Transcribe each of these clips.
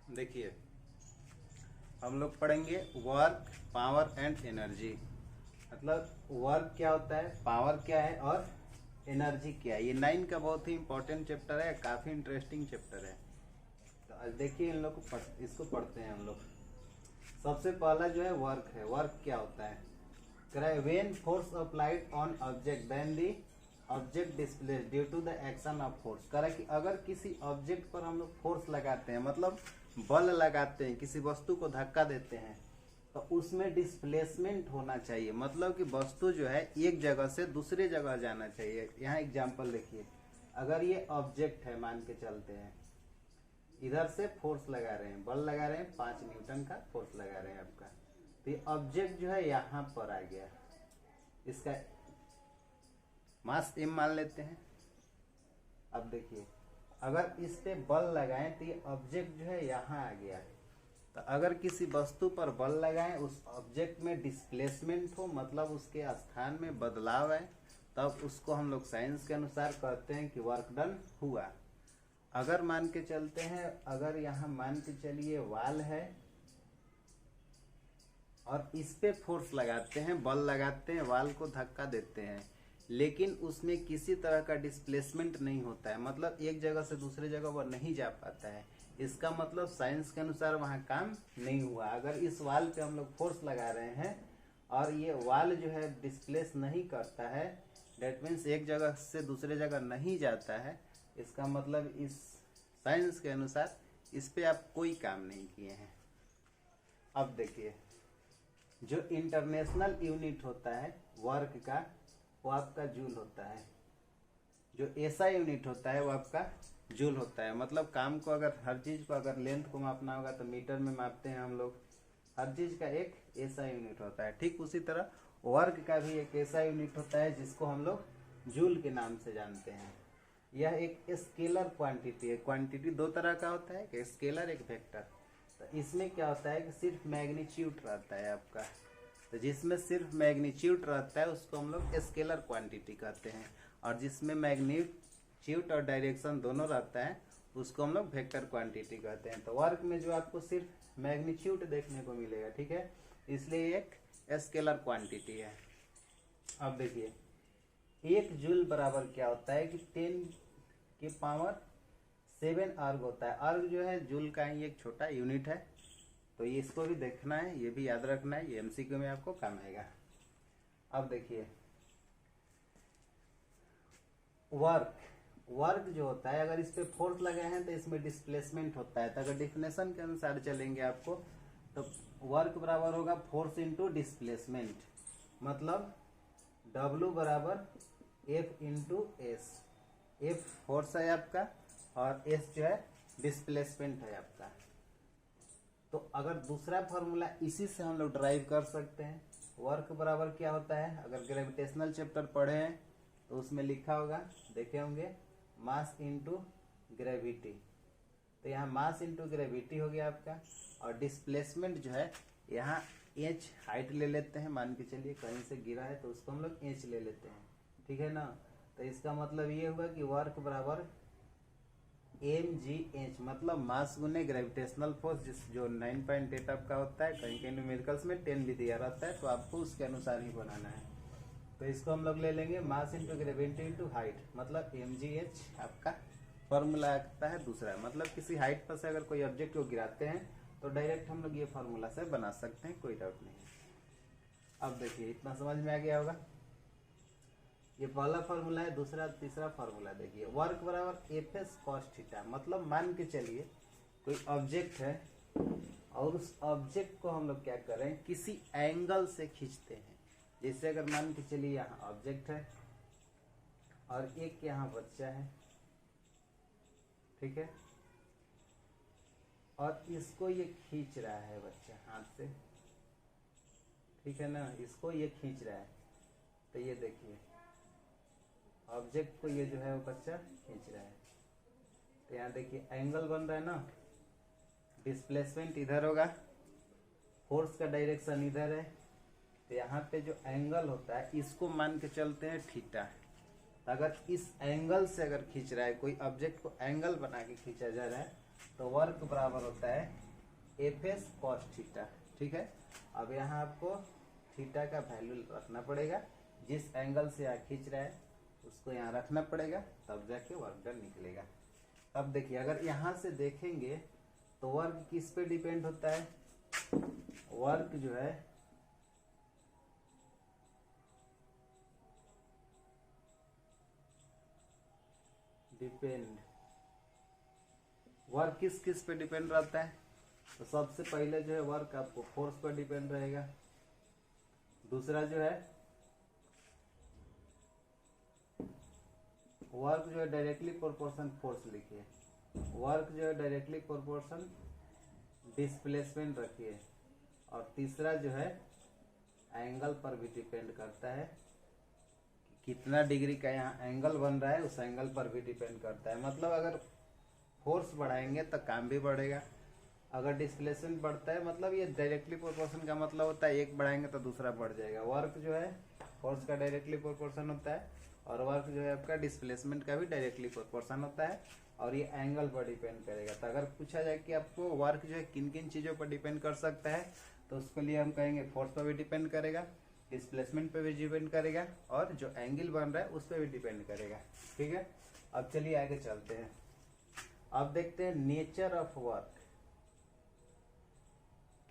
देखिए हम लोग पढ़ेंगे वर्क, पावर एंड एनर्जी। मतलब वर्क क्या होता है, पावर क्या है और एनर्जी क्या है। ये 9 का बहुत ही इंपॉर्टेंट चैप्टर है, काफ़ी इंटरेस्टिंग चैप्टर है। तो आज देखिए इन लोग को इसको पढ़ते हैं हम लोग। सबसे पहला जो है वर्क है। वर्क क्या होता है, when force applied on object then the object displace due to the action of force. कह कि अगर किसी ऑब्जेक्ट पर हम लोग फोर्स लगाते हैं, मतलब बल लगाते हैं, किसी वस्तु को धक्का देते हैं, तो उसमें डिस्प्लेसमेंट होना चाहिए। मतलब कि वस्तु जो है एक जगह से दूसरे जगह जाना चाहिए। यहाँ एग्जाम्पल देखिए, अगर ये ऑब्जेक्ट है, मान के चलते हैं इधर से फोर्स लगा रहे हैं, बल लगा रहे हैं, 5 न्यूटन का फोर्स लगा रहे हैं आपका, तो ये ऑब्जेक्ट जो है यहाँ पर आ गया, इसका मास m मान लेते हैं। अब देखिए अगर इस पे बल लगाएं तो ये ऑब्जेक्ट जो है यहाँ आ गया है। तो अगर किसी वस्तु पर बल लगाएं, उस ऑब्जेक्ट में डिस्प्लेसमेंट हो, मतलब उसके स्थान में बदलाव है, तब उसको हम लोग साइंस के अनुसार कहते हैं कि वर्क डन हुआ। अगर मान के चलते हैं, अगर यहाँ मान के चलिए वाल है और इस पे फोर्स लगाते हैं, बल लगाते हैं, वाल को धक्का देते हैं, लेकिन उसमें किसी तरह का डिस्प्लेसमेंट नहीं होता है, मतलब एक जगह से दूसरे जगह वह नहीं जा पाता है। इसका मतलब साइंस के अनुसार वहाँ काम नहीं हुआ। अगर इस वाल पे हम लोग फोर्स लगा रहे हैं और ये वाल जो है डिस्प्लेस नहीं करता है, डेट मीन्स एक जगह से दूसरे जगह नहीं जाता है, इसका मतलब इस साइंस के अनुसार इस पे आप कोई काम नहीं किए हैं। अब देखिए जो इंटरनेशनल यूनिट होता है वर्क का, वो आपका जूल होता है। जो ऐसा यूनिट होता है वो आपका जूल होता है। मतलब काम को, अगर हर चीज़ को अगर लेंथ को मापना होगा तो मीटर में मापते हैं हम लोग। हर चीज़ का एक ऐसा यूनिट होता है। ठीक उसी तरह वर्क का भी एक ऐसा यूनिट होता है जिसको हम लोग जूल के नाम से जानते हैं। यह एक स्केलर क्वांटिटी है। क्वांटिटी दो तरह का होता है, एक स्केलर एक वेक्टर। तो इसमें क्या होता है कि सिर्फ मैग्नीट्यूड रहता है आपका, तो जिसमें सिर्फ मैग्नीट्यूड रहता है उसको हम लोग स्केलर क्वांटिटी कहते हैं, और जिसमें मैग्नीट्यूड और डायरेक्शन दोनों रहता है उसको हम लोग वेक्टर क्वांटिटी कहते हैं। तो वर्क में जो आपको सिर्फ मैग्नीट्यूड देखने को मिलेगा, ठीक है, इसलिए एक स्केलर क्वांटिटी है। अब देखिए 1 जूल बराबर क्या होता है कि 10 की पावर 7 अर्ग होता है। अर्ग जो है जूल का ही एक छोटा यूनिट है, तो ये इसको भी देखना है, ये भी याद रखना है, ये एमसीक्यू में आपको काम आएगा। अब देखिए वर्क जो होता है, अगर इस पे फोर्स लगे हैं तो इसमें डिस्प्लेसमेंट होता है। तो अगर डिफिनेशन के अनुसार चलेंगे आपको, तो वर्क बराबर होगा फोर्स इंटू डिस्प्लेसमेंट। मतलब W बराबर F into S. F force है आपका और S जो है डिस्प्लेसमेंट है आपका। तो अगर दूसरा फॉर्मूला इसी से हम लोग ड्राइव कर सकते हैं। वर्क बराबर क्या होता है, अगर ग्रेविटेशनल चैप्टर पढ़े हैं तो उसमें लिखा होगा, देखे होंगे, मास इंटू ग्रेविटी। तो यहाँ मास इंटू ग्रेविटी हो गया आपका, और डिस्प्लेसमेंट जो है यहाँ h हाइट ले लेते हैं, मान के चलिए कहीं से गिरा है तो उसको हम लोग h ले लेते हैं, ठीक है ना। तो इसका मतलब ये हुआ कि वर्क बराबर mgh, मतलब मास गुने ग्रेविटेशनल फोर्स, जो 9.8 आपका होता है। कहीं कहीं न्यूमेरिकल्स में 10 भी दिया रहता है, तो आपको उसके अनुसार ही बनाना है। तो इसको हम लोग ले लेंगे mass into gravity into height, मतलब mgh आपका फॉर्मूला आता है दूसरा। मतलब किसी हाइट पर से अगर कोई ऑब्जेक्ट को गिराते हैं तो डायरेक्ट हम लोग ये फॉर्मूला से बना सकते हैं, कोई डाउट नहीं है। अब देखिए इतना समझ में आ गया होगा। ये पहला फॉर्मूला है। दूसरा तीसरा फॉर्मूला देखिए, वर्क बराबर एफ एस कॉस थीटा। मतलब मान के चलिए कोई ऑब्जेक्ट है और उस ऑब्जेक्ट को हम लोग क्या करें, किसी एंगल से खींचते हैं। जैसे अगर मान के चलिए यहाँ ऑब्जेक्ट है और एक यहाँ बच्चा है, ठीक है, और इसको ये खींच रहा है बच्चा हाथ से, ठीक है ना, इसको ये खींच रहा है। तो ये देखिए ऑब्जेक्ट को ये जो है वो बच्चा खींच रहा है। तो यहाँ देखिए एंगल बन रहा है ना, डिस्प्लेसमेंट इधर होगा, फोर्स का डायरेक्शन इधर है। तो यहाँ पे जो एंगल होता है इसको मान के चलते हैं थीटा। तो अगर इस एंगल से अगर खींच रहा है, कोई ऑब्जेक्ट को एंगल बना के खींचा जा रहा है, तो वर्क बराबर होता है एफ एस कॉस थीटा। ठीक है, अब यहाँ आपको थीटा का वैल्यू रखना पड़ेगा, जिस एंगल से यहाँ खींच रहा है उसको यहाँ रखना पड़ेगा, तब जाके वर्क डन निकलेगा। अब देखिए, अगर यहाँ से देखेंगे तो वर्क किस पे डिपेंड होता है? वर्क जो है वर्क किस किस पे डिपेंड रहता है? तो सबसे पहले जो है वर्क आपको फोर्स पर डिपेंड रहेगा। दूसरा जो है वर्क जो है डायरेक्टली प्रोपोर्शन फोर्स लिखिए, वर्क जो है डायरेक्टली प्रोपोर्शन डिस्प्लेसमेंट रखिए। और तीसरा जो है एंगल पर भी डिपेंड करता है, कितना डिग्री का यहाँ एंगल बन रहा है उस एंगल पर भी डिपेंड करता है। मतलब अगर फोर्स बढ़ाएंगे तो काम भी बढ़ेगा, अगर डिस्प्लेसमेंट बढ़ता है, मतलब ये डायरेक्टली प्रोपोर्शन का मतलब होता है एक बढ़ाएंगे तो दूसरा बढ़ जाएगा। वर्क जो है फोर्स का डायरेक्टली प्रोपोर्शन होता है और वर्क जो है आपका डिस्प्लेसमेंट का भी डायरेक्टली प्रोपोर्शन होता है, और ये एंगल पर डिपेंड करेगा। तो अगर पूछा जाए कि आपको वर्क जो है किन किन चीज़ों पर डिपेंड कर सकता है, तो उसके लिए हम कहेंगे फोर्स पर भी डिपेंड करेगा, डिस्प्लेसमेंट पे भी डिपेंड करेगा, और जो एंगल बन रहा है उस पर भी डिपेंड करेगा। ठीक है, अब चलिए आगे चलते हैं। अब देखते हैं नेचर ऑफ वर्क।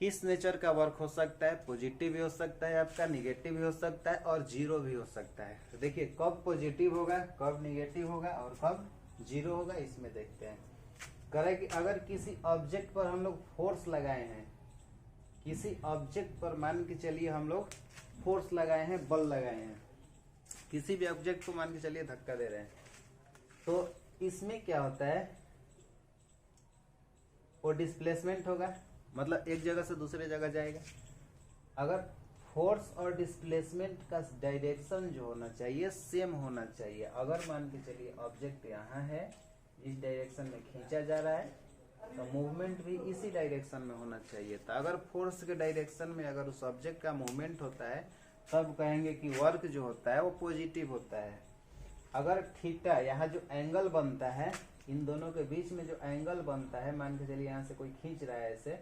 किस नेचर का वर्क हो सकता है? पॉजिटिव भी हो सकता है आपका, निगेटिव भी हो सकता है और जीरो भी हो सकता है। तो देखिए कब पॉजिटिव होगा, कब निगेटिव होगा और कब जीरो होगा, इसमें देखते हैं। करें कि अगर किसी ऑब्जेक्ट पर हम लोग फोर्स लगाए हैं, किसी ऑब्जेक्ट पर मान के चलिए हम लोग फोर्स लगाए हैं, बल लगाए हैं, किसी भी ऑब्जेक्ट को मान के चलिए धक्का दे रहे हैं, तो इसमें क्या होता है, वो डिस्प्लेसमेंट होगा, मतलब एक जगह से दूसरे जगह जाएगा। अगर फोर्स और डिस्प्लेसमेंट का डायरेक्शन जो होना चाहिए सेम होना चाहिए। अगर मान के चलिए ऑब्जेक्ट यहाँ है, इस डायरेक्शन में खींचा जा रहा है, तो मूवमेंट भी इसी डायरेक्शन में होना चाहिए। तो अगर फोर्स के डायरेक्शन में अगर उस ऑब्जेक्ट का मूवमेंट होता है, तब कहेंगे कि वर्क जो होता है वो पॉजिटिव होता है। अगर थीटा, यहाँ जो एंगल बनता है, इन दोनों के बीच में जो एंगल बनता है, मान के चलिए यहाँ से कोई खींच रहा है ऐसे,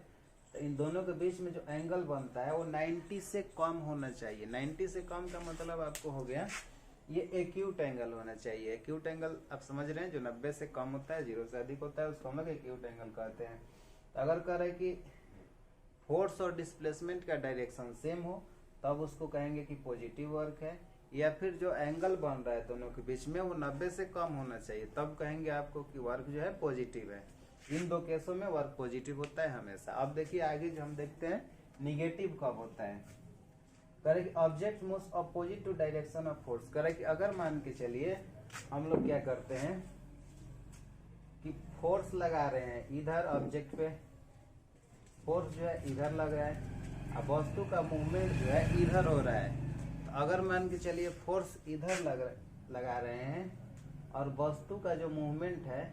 तो इन दोनों के बीच में जो एंगल बनता है वो 90 से कम होना चाहिए। 90 से कम का मतलब आपको हो गया ये एक्यूट एंगल होना चाहिए। एक्यूट एंगल आप समझ रहे हैं, जो 90 से कम होता है, 0 से अधिक होता है, उसको हम लोग एक्यूट एंगल कहते हैं। तो अगर कह रहे कि फोर्स और डिस्प्लेसमेंट का डायरेक्शन सेम हो, तब उसको कहेंगे कि पॉजिटिव वर्क है। या फिर जो एंगल बन रहा है दोनों के बीच में वो 90 से कम होना चाहिए, तब कहेंगे आपको कि वर्क जो है पॉजिटिव है। इन दो केसों में वर्क पॉजिटिव होता है हमेशा। अब देखिए आगे जो हम देखते हैं निगेटिव कब होता है। करें कि object moves opposite to direction of force. करें कि अगर मान के चलिए हम लोग क्या करते हैं कि फोर्स लगा रहे हैं इधर, ऑब्जेक्ट पे फोर्स जो है इधर लग रहा है, अब वस्तु का मूवमेंट जो है इधर हो रहा है। तो अगर मान के चलिए फोर्स इधर लगा रहे हैं और वस्तु का जो मूवमेंट है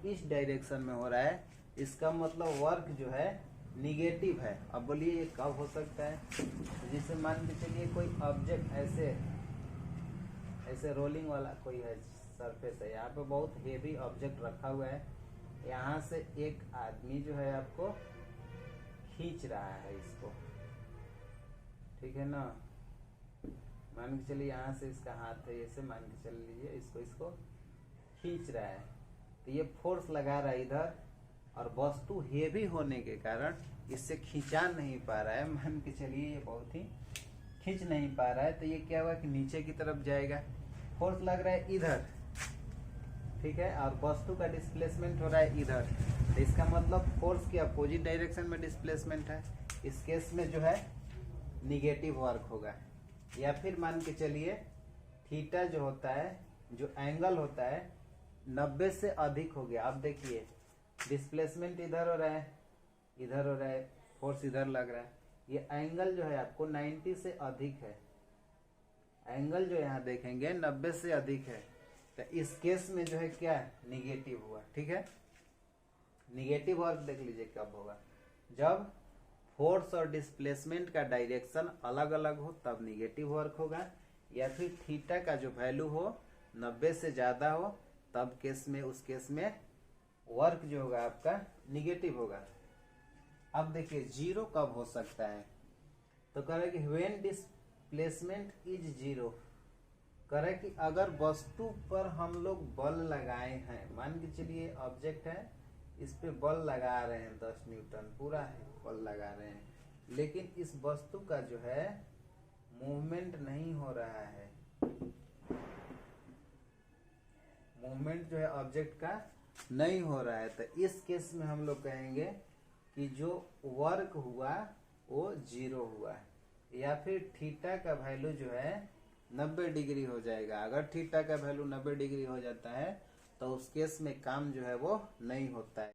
इस डायरेक्शन में हो रहा है, इसका मतलब वर्क जो है निगेटिव है। अब बोलिए ये कब हो सकता है? जैसे मान के चलिए कोई ऑब्जेक्ट ऐसे रोलिंग वाला कोई है सरफेस है, यहाँ पे बहुत हेवी ऑब्जेक्ट रखा हुआ है, यहाँ से एक आदमी जो है आपको खींच रहा है इसको, ठीक है ना। मान के चलिए यहाँ से इसका हाथ है, ऐसे मान के चल लीजिए, इसको खींच रहा है, तो ये फोर्स लगा रहा है इधर, और वस्तु हेवी होने के कारण इससे खींचा नहीं पा रहा है। मान के चलिए ये बहुत ही खींच नहीं पा रहा है, तो ये क्या हुआ कि नीचे की तरफ जाएगा। फोर्स लग रहा है इधर, ठीक है, और वस्तु का डिस्प्लेसमेंट हो रहा है इधर, तो इसका मतलब फोर्स के अपोजिट डायरेक्शन में डिस्प्लेसमेंट है। इस केस में जो है निगेटिव वर्क होगा। या फिर मान के चलिए थीटा जो होता है, जो एंगल होता है 90 से अधिक हो गया। अब देखिए डिस्प्लेसमेंट इधर हो रहा है, इधर हो रहा है, फोर्स इधर लग रहा है, ये एंगल जो है आपको 90 से अधिक है। एंगल जो यहाँ देखेंगे 90 से अधिक है, तो इस केस में जो है क्या निगेटिव हुआ। ठीक है, निगेटिव वर्क देख लीजिए कब होगा, जब फोर्स और डिस्प्लेसमेंट का डायरेक्शन अलग अलग हो तब निगेटिव वर्क होगा। या फिर थीटा का जो वैल्यू हो 90 से ज्यादा हो, तब केस में, उस केस में वर्क जो होगा आपका निगेटिव होगा। अब देखिए जीरो कब हो सकता है, तो कह रहे कि व्हेन डिस्प्लेसमेंट इज जीरो, कह रहे कि अगर वस्तु पर हम लोग बल लगाए हैं, मान के चलिए ऑब्जेक्ट है, इस पे बल लगा रहे हैं 10 न्यूटन पूरा है बल लगा रहे हैं, लेकिन इस वस्तु का जो है मूवमेंट नहीं हो रहा है, मूवमेंट जो है ऑब्जेक्ट का नहीं हो रहा है, तो इस केस में हम लोग कहेंगे कि जो वर्क हुआ वो जीरो हुआ, या फिर थीटा का वैल्यू जो है 90 डिग्री हो जाएगा। अगर थीटा का वैल्यू 90 डिग्री हो जाता है तो उस केस में काम जो है वो नहीं होता है।